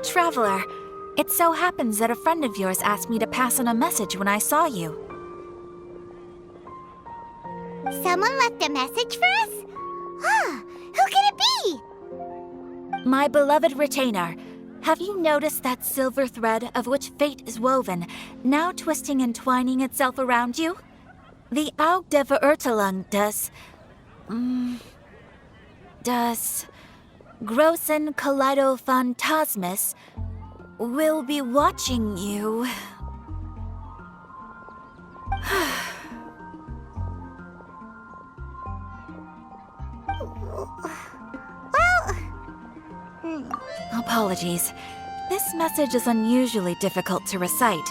Traveler, it so happens that a friend of yours asked me to pass on a message when I saw you. Someone left a message for us? Who could it be? My beloved retainer, have you noticed that silver thread of which fate is woven, now twisting and twining itself around you? The Aug der Verurteilung does Großen Kaleidophantasmus will be watching you. Apologies. This message is unusually difficult to recite.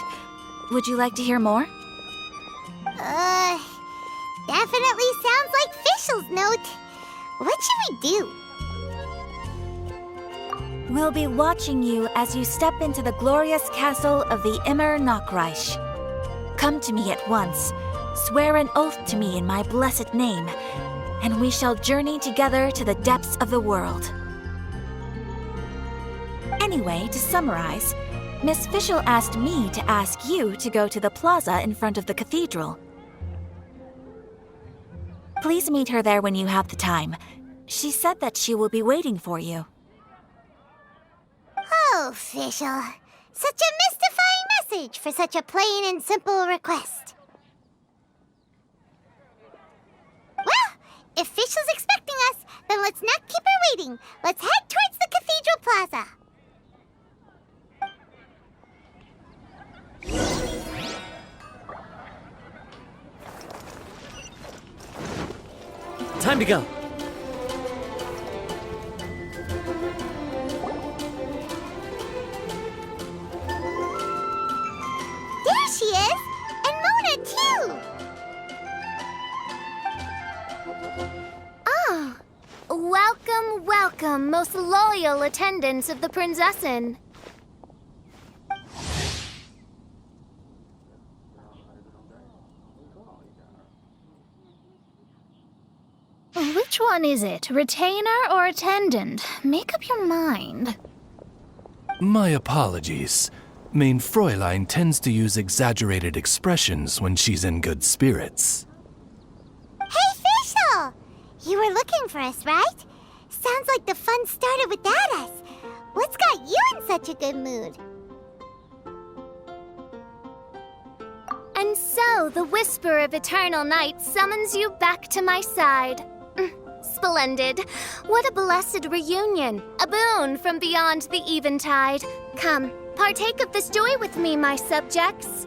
Would you like to hear more? Definitely sounds like Fischl's note. What should we do? We'll be watching you as you step into the glorious castle of the Immer Nachreich. Come to me at once, swear an oath to me in my blessed name, and we shall journey together to the depths of the world. Anyway, to summarize, Miss Fischl asked me to ask you to go to the plaza in front of the cathedral. Please meet her there when you have the time. She said that she will be waiting for you. Oh, Fischl. Such a mystifying message for such a plain and simple request. Well, if Fischl's expecting us, then let's not keep her waiting. Let's head towards the cathedral plaza. Time to go. There she is! And Mona, too! Ah! Welcome, welcome, most loyal attendants of the Prinzessin. Which one is it? Retainer or attendant? Make up your mind. My apologies. Mein Fräulein tends to use exaggerated expressions when she's in good spirits. Hey, Fischl! You were looking for us, right? Sounds like the fun started without us. What's got you in such a good mood? And so, the whisper of eternal night summons you back to my side. Splendid. What a blessed reunion. A boon from beyond the eventide. Come, partake of this joy with me, my subjects.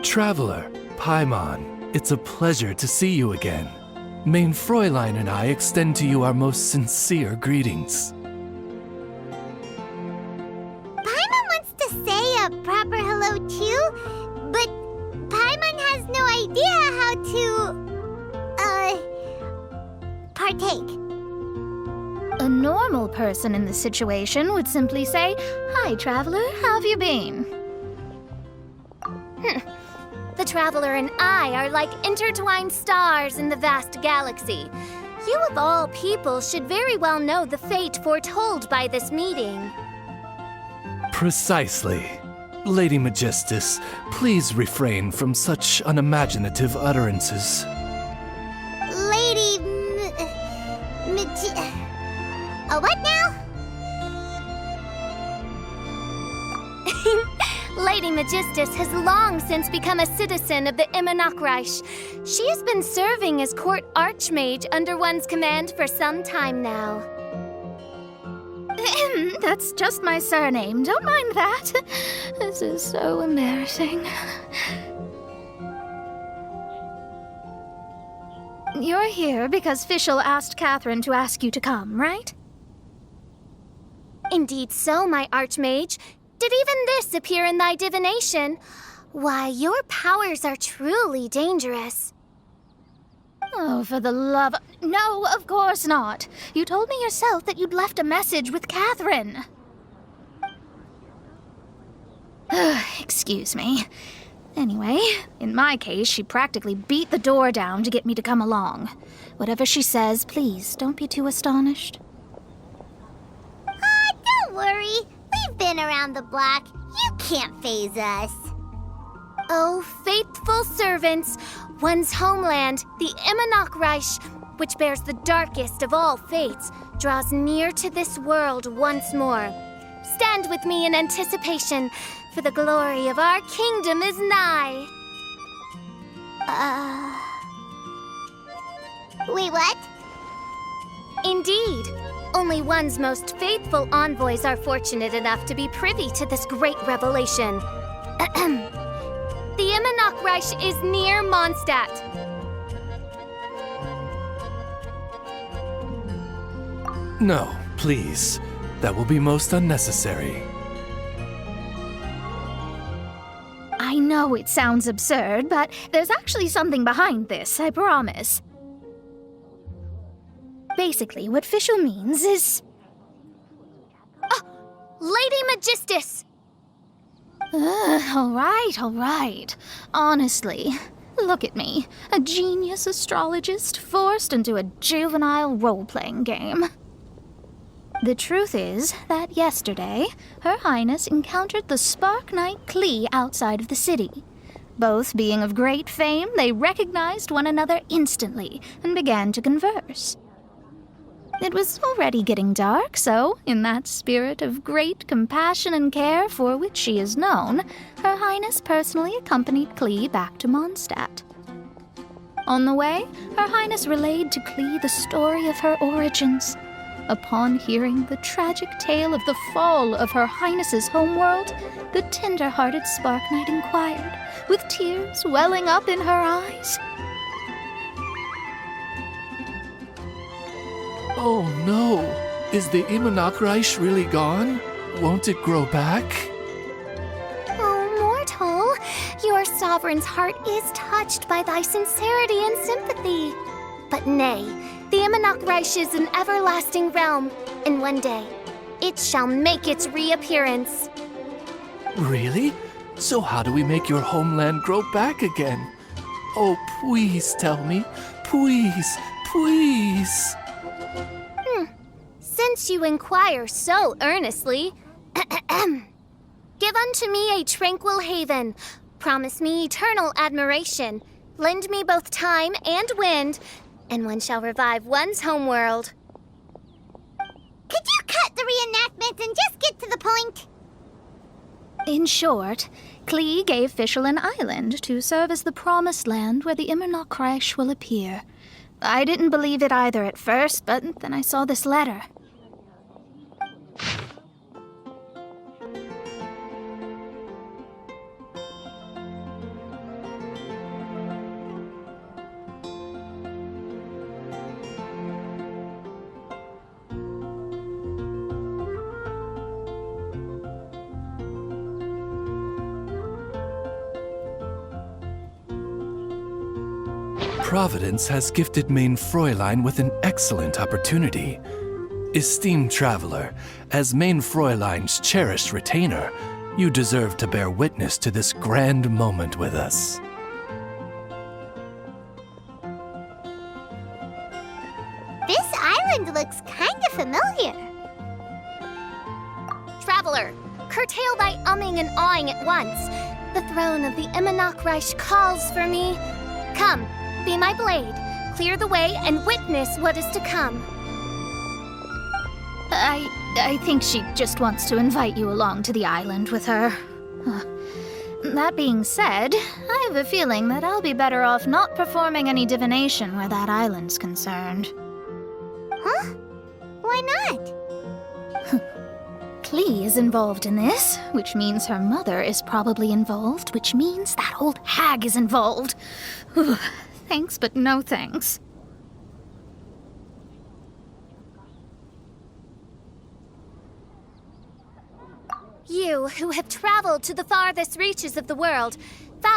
Traveler, Paimon, it's a pleasure to see you again. Mein Fräulein and I extend to you our most sincere greetings. Paimon wants to say a proper hello too, but Paimon has no idea how to, partake. A normal person in this situation would simply say, "Hi, traveler, how have you been?" The traveler and I are like intertwined stars in the vast galaxy. You of all people should very well know the fate foretold by this meeting. Precisely. Lady Magistus, please refrain from such unimaginative utterances. Lady what now? Lady Magistus has long since become a citizen of the Immer Nachreich. She has been serving as court archmage under one's command for some time now. That's just my surname. Don't mind that. This is so embarrassing. You're here because Fischl asked Catherine to ask you to come, right? Indeed so, my archmage. Did even this appear in thy divination? Why, your powers are truly dangerous. Oh, for the love... No, of course not. You told me yourself that you'd left a message with Catherine. Excuse me. Anyway, in my case, she practically beat the door down to get me to come along. Whatever she says, please, don't be too astonished. Don't worry. We've been around the block. You can't faze us. Oh, faithful servants, one's homeland, the Immernachtreich, which bears the darkest of all fates, draws near to this world once more. Stand with me in anticipation, for the glory of our kingdom is nigh. Wait, what? Indeed. Only one's most faithful envoys are fortunate enough to be privy to this great revelation. The Immernachtreich is near Mondstadt. No, please. That will be most unnecessary. I know it sounds absurd, but there's actually something behind this, I promise. Basically, what Fischl means is... Lady Magistus! All right. Honestly, look at me. A genius astrologist forced into a juvenile role-playing game. The truth is that yesterday, Her Highness encountered the Spark Knight Klee outside of the city. Both being of great fame, they recognized one another instantly and began to converse. It was already getting dark, so, in that spirit of great compassion and care for which she is known, Her Highness personally accompanied Klee back to Mondstadt. On the way, Her Highness relayed to Klee the story of her origins. Upon hearing the tragic tale of the fall of Her Highness's homeworld, the tender-hearted Spark Knight inquired, with tears welling up in her eyes. Oh no! Is the Immernachtreich really gone? Won't it grow back? Oh, mortal, your sovereign's heart is touched by thy sincerity and sympathy. But nay, the Immernachtreich is an everlasting realm, and one day, it shall make its reappearance. Really? So how do we make your homeland grow back again? Oh, please tell me. Please, please. Since you inquire so earnestly, give unto me a tranquil haven, promise me eternal admiration, lend me both time and wind, and one shall revive one's homeworld. Could you cut the reenactment and just get to the point? In short, Klee gave Fischl an island to serve as the promised land where the Immernachtreich will appear. I didn't believe it either at first, but then I saw this letter. Providence has gifted Main Fräulein with an excellent opportunity. Esteemed traveler, as Main Fräulein's cherished retainer, you deserve to bear witness to this grand moment with us. This island looks kind of familiar. Traveler, curtail thy umming and awing at once. The throne of the Immernachtreich calls for me. Come, be my blade, clear the way, and witness what is to come. I think she just wants to invite you along to the island with her. That being said, I have a feeling that I'll be better off not performing any divination where that island's concerned. Huh? Why not? Klee is involved in this, which means her mother is probably involved, which means that old hag is involved. Thanks, but no thanks. You who have traveled to the farthest reaches of the world,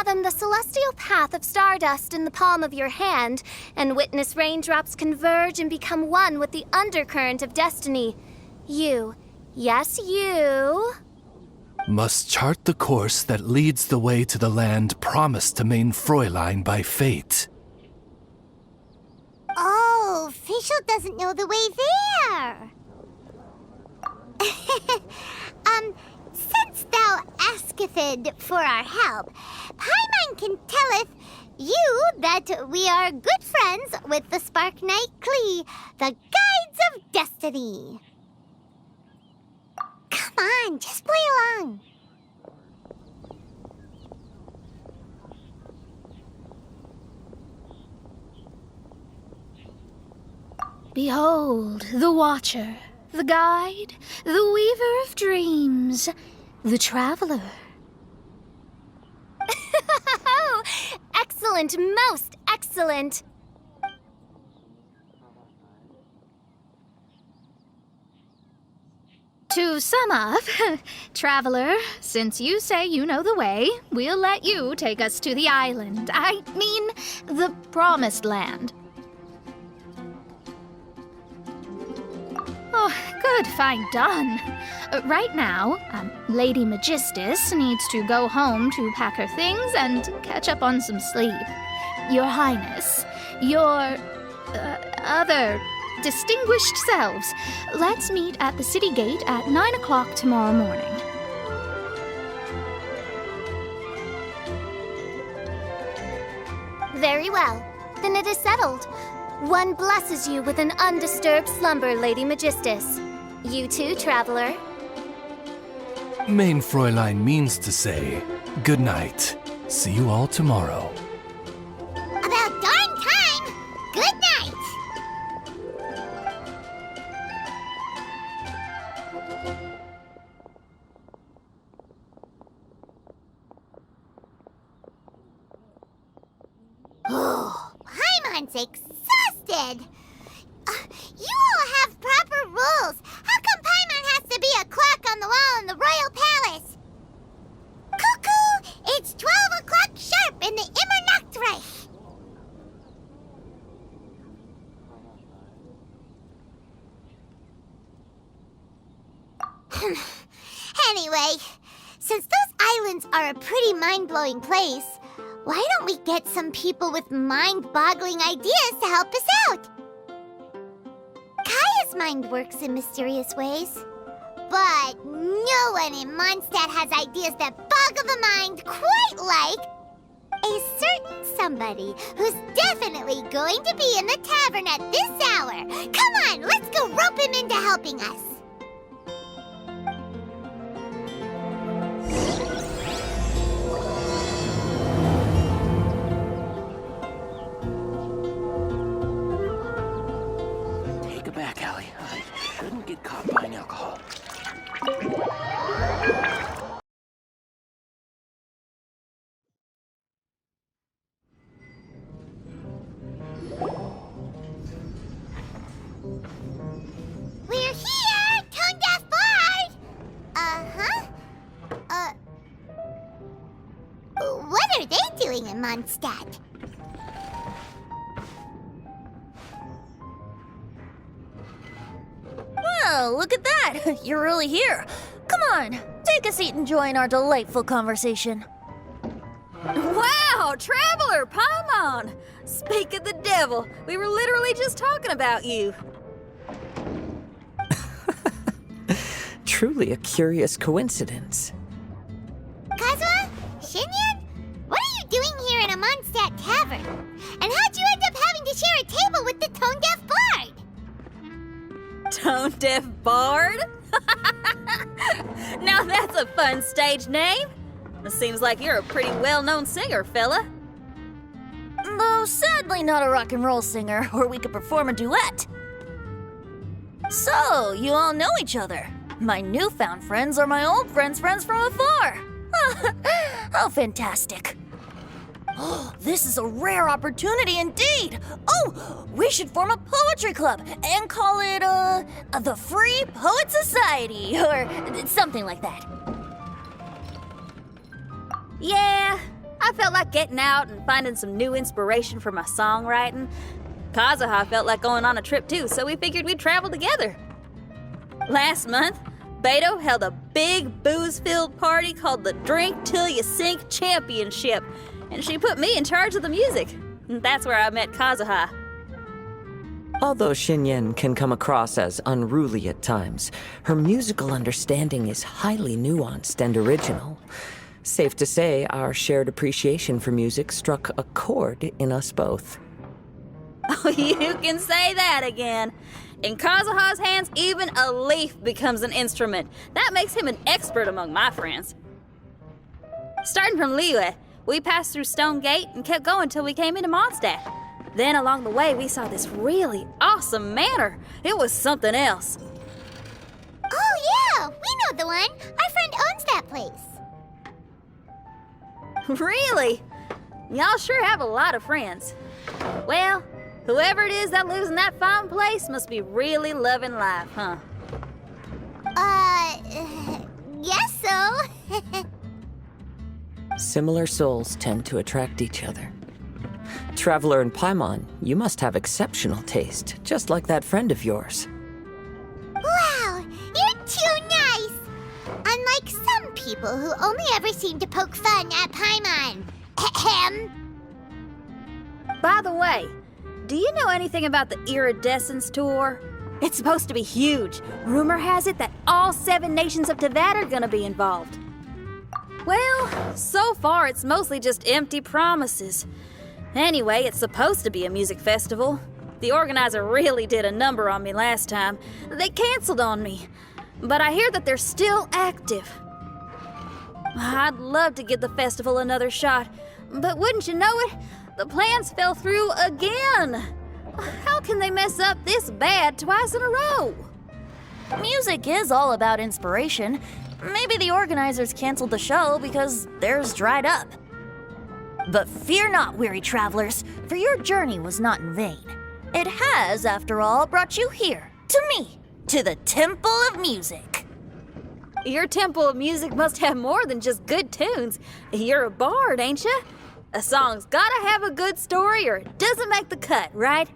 fathom the celestial path of stardust in the palm of your hand, and witness raindrops converge and become one with the undercurrent of destiny. You, yes, you, must chart the course that leads the way to the land promised to main Fräulein by fate. Oh, Fischl doesn't know the way there. Since thou asketh for our help, Paimon can telleth you that we are good friends with the Spark Knight Klee, the Guides of Destiny. Come on, just play along. Behold, the Watcher, the Guide, the Weaver of Dreams, the Traveler. excellent, most excellent. To sum up, Traveler, since you say you know the way, we'll let you take us to the island. I mean, the Promised Land. Oh, good, fine, done. Right now, Lady Magistus needs to go home to pack her things and catch up on some sleep. Your Highness, your other distinguished selves, let's meet at the city gate at 9 o'clock tomorrow morning. Very well. Then it is settled. One blesses you with an undisturbed slumber, Lady Magistus. You too, Traveler. Main Fräulein means to say, good night. See you all tomorrow. About darn time! Good night! Oh, Paimon's exhausted! You all have proper rules. How come Paimon has to be a clock on the wall in the royal palace? Cuckoo! It's 12 o'clock sharp in the Immernachtreich! Anyway, since those islands are a pretty mind-blowing place, why don't we get some people with mind-boggling ideas to help us out? Kaya's mind works in mysterious ways, but no one in Mondstadt has ideas that boggle the mind quite like a certain somebody who's definitely going to be in the tavern at this hour. Come on, let's go rope him into helping us. Take it back, Allie. I shouldn't get caught buying alcohol. We're here, Tone Deaf Bard! What are they doing in Mondstadt? Well, look at that! You're really here. Come on, take a seat and join our delightful conversation. Wow, Traveler, Paimon! Speak of the devil, we were literally just talking about you. Truly a curious coincidence. Kazuma? Shinyan? What are you doing here in a Mondstadt tavern? And how'd you end up having to share a table with the Tone Deaf Bard? Tone Deaf Bard? Now that's a fun stage name. It seems like you're a pretty well-known singer, fella. Though sadly not a rock and roll singer, or we could perform a duet. So, you all know each other. My newfound friends are my old friends' friends from afar. How fantastic. Oh, this is a rare opportunity indeed. Oh, we should form a poetry club and call it, the Free Poet Society, or something like that. Yeah, I felt like getting out and finding some new inspiration for my songwriting. Kazuha felt like going on a trip too, so we figured we'd travel together. Last month, Beto held a big booze-filled party called the Drink Till You Sink Championship, and she put me in charge of the music. That's where I met Kazuha. Although Xinyan can come across as unruly at times, her musical understanding is highly nuanced and original. Safe to say, our shared appreciation for music struck a chord in us both. Oh, you can say that again. In Kazuha's hands, even a leaf becomes an instrument. That makes him an expert among my friends. Starting from Liyue, we passed through Stone Gate and kept going till we came into Mondstadt. Then along the way, we saw this really awesome manor. It was something else. Oh yeah, we know the one. Our friend owns that place. Really? Y'all sure have a lot of friends. Well, whoever it is that lives in that fine place must be really loving life, huh? Guess so. Similar souls tend to attract each other. Traveler in Paimon, you must have exceptional taste, just like that friend of yours. Wow, you're too nice! Unlike some people who only ever seem to poke fun at Paimon. Ahem. By the way, do you know anything about the Iridescence Tour? It's supposed to be huge. Rumor has it that all 7 nations of Teyvat are gonna be involved. Well, so far it's mostly just empty promises. Anyway, it's supposed to be a music festival. The organizer really did a number on me last time. They canceled on me. But I hear that they're still active. I'd love to give the festival another shot, but wouldn't you know it, the plans fell through again. How can they mess up this bad twice in a row? Music is all about inspiration. Maybe the organizers canceled the show because theirs dried up. But fear not, weary travelers, for your journey was not in vain. It has, after all, brought you here, to me, to the Temple of Music. Your Temple of Music must have more than just good tunes. You're a bard, ain't ya? A song's gotta have a good story or it doesn't make the cut, right?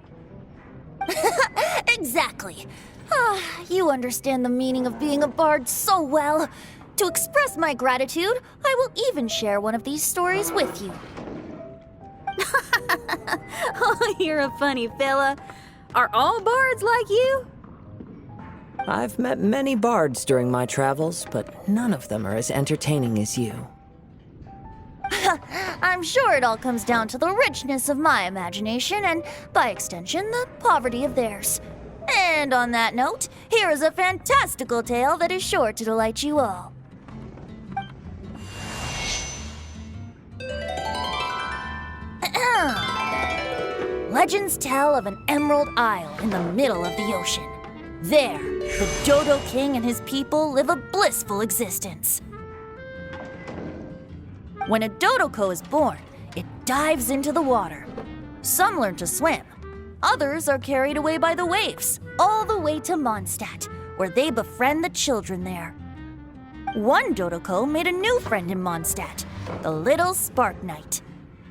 Exactly. You understand the meaning of being a bard so well. To express my gratitude, I will even share one of these stories with you. Oh, you're a funny fella. Are all bards like you? I've met many bards during my travels, but none of them are as entertaining as you. I'm sure it all comes down to the richness of my imagination and, by extension, the poverty of theirs. And on that note, here is a fantastical tale that is sure to delight you all. Legends tell of an emerald isle in the middle of the ocean. There, the Dodo King and his people live a blissful existence. When a Dodoko is born, it dives into the water. Some learn to swim. Others are carried away by the waves, all the way to Mondstadt, where they befriend the children there. One Dodoko made a new friend in Mondstadt, the little Spark Knight.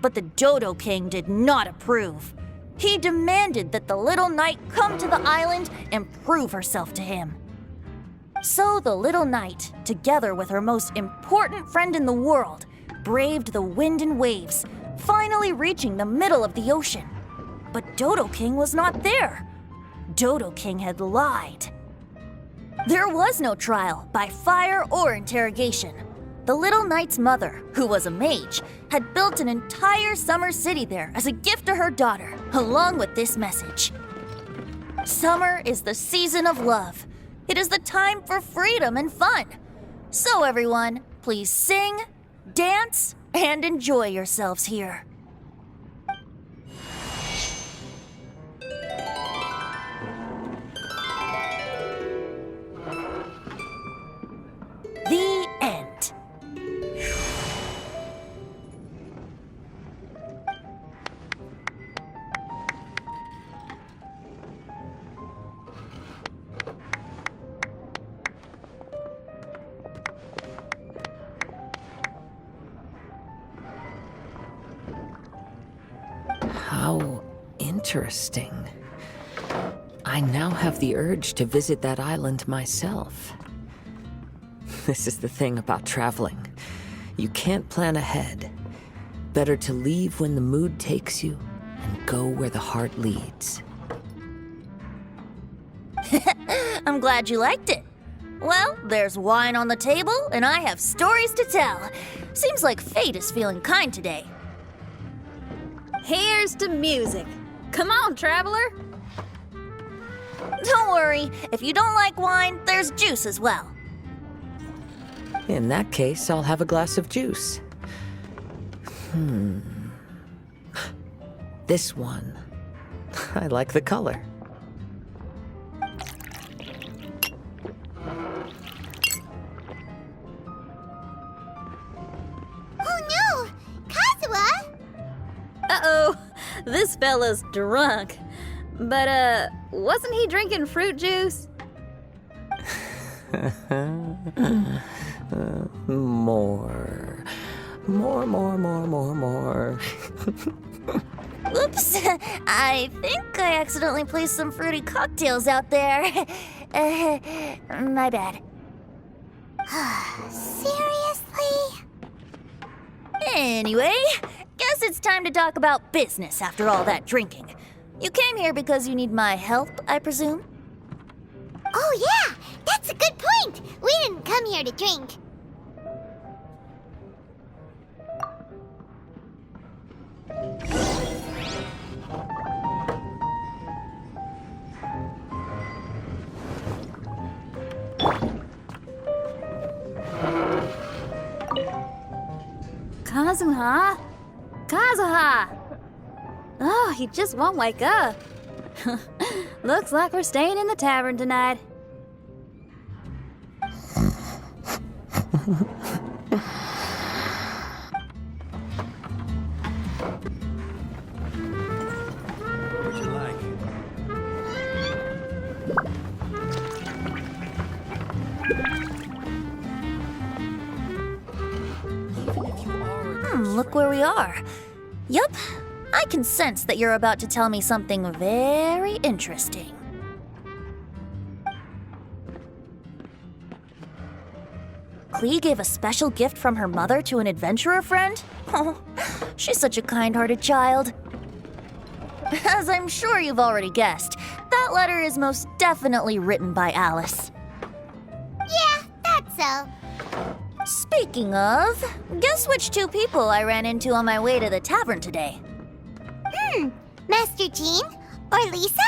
But the Dodo King did not approve. He demanded that the little knight come to the island and prove herself to him. So the little knight, together with her most important friend in the world, braved the wind and waves, finally reaching the middle of the ocean. But Dodo King was not there. Dodo King had lied. There was no trial by fire or interrogation. The little knight's mother, who was a mage, had built an entire summer city there as a gift to her daughter, along with this message. Summer is the season of love. It is the time for freedom and fun. So everyone, please sing, dance, and enjoy yourselves here. The end. Interesting. I now have the urge to visit that island myself. This is the thing about traveling. You can't plan ahead. Better to leave when the mood takes you and go where the heart leads. I'm glad you liked it. Well, there's wine on the table, and I have stories to tell. Seems like fate is feeling kind today. Here's to music. Come on, traveler. Don't worry, if you don't like wine, there's juice as well. In that case, I'll have a glass of juice. This one. I like the color. Oh no! Kazuha! Uh-oh, this fella's drunk. But, wasn't he drinking fruit juice? More. Oops, I think I accidentally placed some fruity cocktails out there. My bad. Seriously? Anyway, guess it's time to talk about business after all that drinking. You came here because you need my help, I presume? Oh yeah, that's a good point. We didn't come here to drink. Kazuha? Kazuha! Oh, he just won't wake up. Looks like we're staying in the tavern tonight. What would you like? Look where we are. Yup, I can sense that you're about to tell me something very interesting. Klee gave a special gift from her mother to an adventurer friend? Oh, she's such a kind-hearted child. As I'm sure you've already guessed, that letter is most definitely written by Alice. Yeah, that's so. Speaking of, guess which two people I ran into on my way to the tavern today? Master Jean? Or Lisa?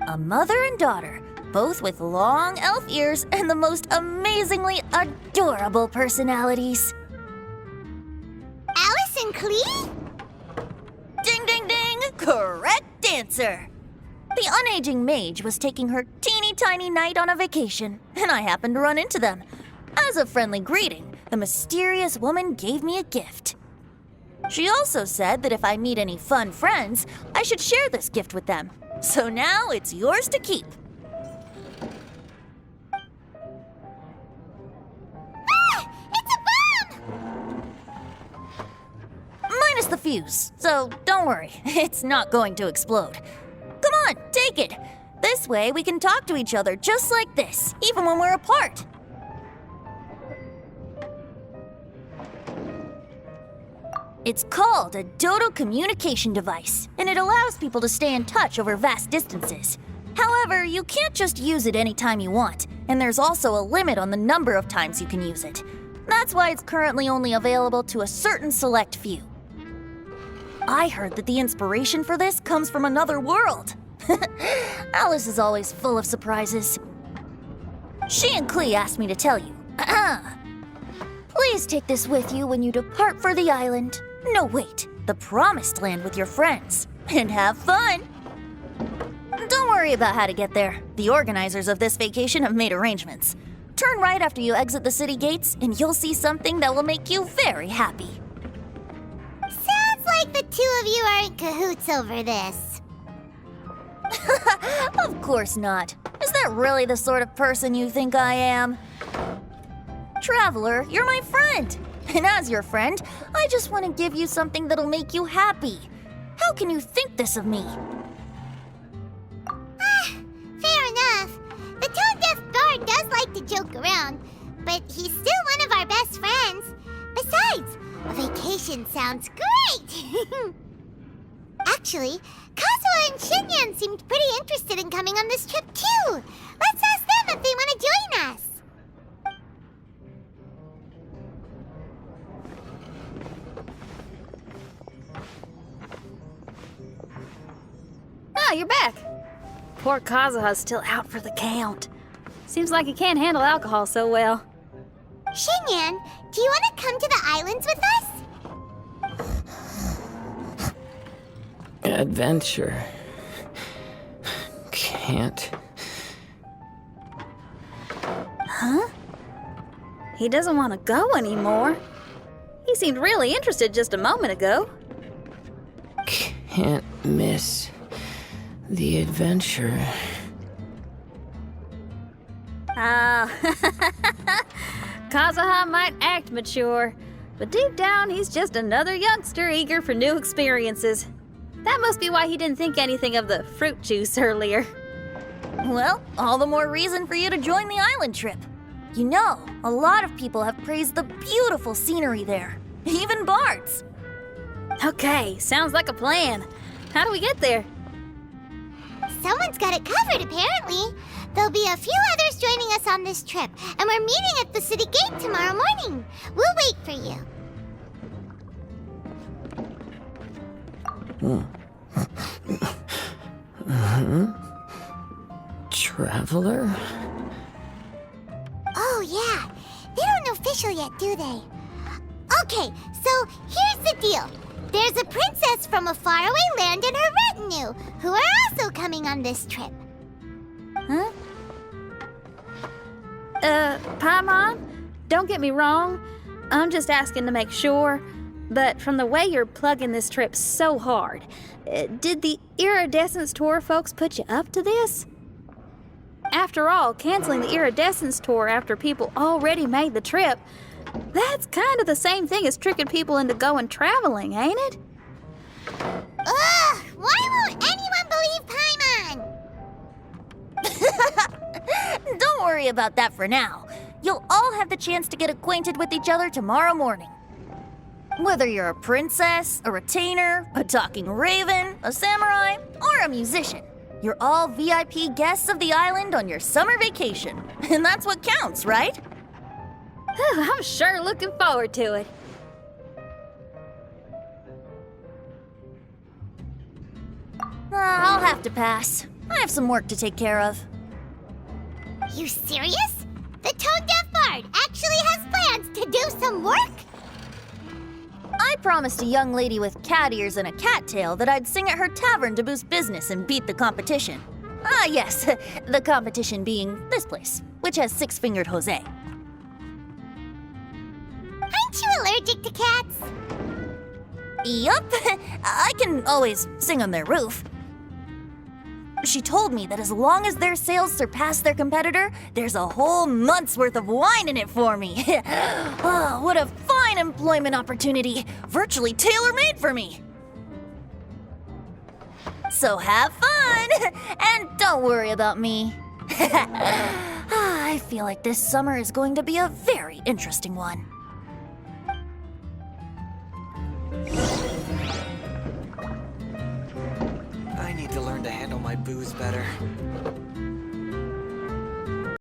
A mother and daughter, both with long elf ears and the most amazingly adorable personalities. Alice and Klee? Ding, ding, ding! Correct answer! The unaging mage was taking her teeny tiny knight on a vacation, and I happened to run into them. As a friendly greeting, the mysterious woman gave me a gift. She also said that if I meet any fun friends, I should share this gift with them. So now it's yours to keep. Ah! It's a bomb! Minus the fuse, so don't worry, it's not going to explode. Come on, take it. This way we can talk to each other just like this, even when we're apart. It's called a Dodo communication device, and it allows people to stay in touch over vast distances. However, you can't just use it anytime you want, and there's also a limit on the number of times you can use it. That's why it's currently only available to a certain select few. I heard that the inspiration for this comes from another world. Alice is always full of surprises. She and Klee asked me to tell you. Please take this with you when you depart for the island. No, wait, the Promised Land with your friends. And have fun! Don't worry about how to get there. The organizers of this vacation have made arrangements. Turn right after you exit the city gates, and you'll see something that will make you very happy. Sounds like the two of you are in cahoots over this. Of course not. Is that really the sort of person you think I am? Traveler, you're my friend. And as your friend, I just want to give you something that'll make you happy. How How can you think this of me? Fair enough. The tone-deaf bard does like to joke around, but he's still one of our best friends. Besides, a vacation sounds great! Actually, Kazuha and Shinyan seemed pretty interested in coming on this trip too. Let's ask them if they want to join us. Ah, you're back. Poor Kazuha's still out for the count. Seems like he can't handle alcohol so well. Shinyan, do you want to come to the islands with us? Adventure. Can't. Huh? He doesn't want to go anymore. He seemed really interested just a moment ago. Can't miss the adventure. Ah, Kazuha might act mature, but deep down he's just another youngster eager for new experiences. That must be why he didn't think anything of the fruit juice earlier. Well, all the more reason for you to join the island trip. You know, a lot of people have praised the beautiful scenery there. Even bards. Okay, sounds like a plan. How do we get there? Someone's got it covered, apparently. There'll be a few others joining us on this trip, and we're meeting at the city gate tomorrow morning. We'll wait for you. Traveler? Oh, yeah. They don't know official yet, do they? Okay, so here's the deal. There's a princess from a faraway land and her retinue, who are also coming on this trip. Huh? Paimon, don't get me wrong. I'm just asking to make sure. But from the way you're plugging this trip so hard, did the Iridescence Tour folks put you up to this? After all, canceling the Iridescence Tour after people already made the trip, that's kind of the same thing as tricking people into going traveling, ain't it? Ugh! Why won't anyone believe Paimon? Don't worry about that for now. You'll all have the chance to get acquainted with each other tomorrow morning. Whether you're a princess, a retainer, a talking raven, a samurai, or a musician, you're all VIP guests of the island on your summer vacation. And that's what counts, right? I'm sure looking forward to it. I'll have to pass. I have some work to take care of. You serious? The tone-deaf bard actually has plans to do some work? I promised a young lady with cat ears and a cattail that I'd sing at her tavern to boost business and beat the competition. Ah, yes, the competition being this place, which has six-fingered Jose. Aren't you allergic to cats? Yup, I can always sing on their roof. She told me that as long as their sales surpass their competitor, there's a whole month's worth of wine in it for me. Oh, what a fine employment opportunity, virtually tailor-made for me. So have fun, and don't worry about me. I feel like this summer is going to be a very interesting one. I need to learn to handle my booze better.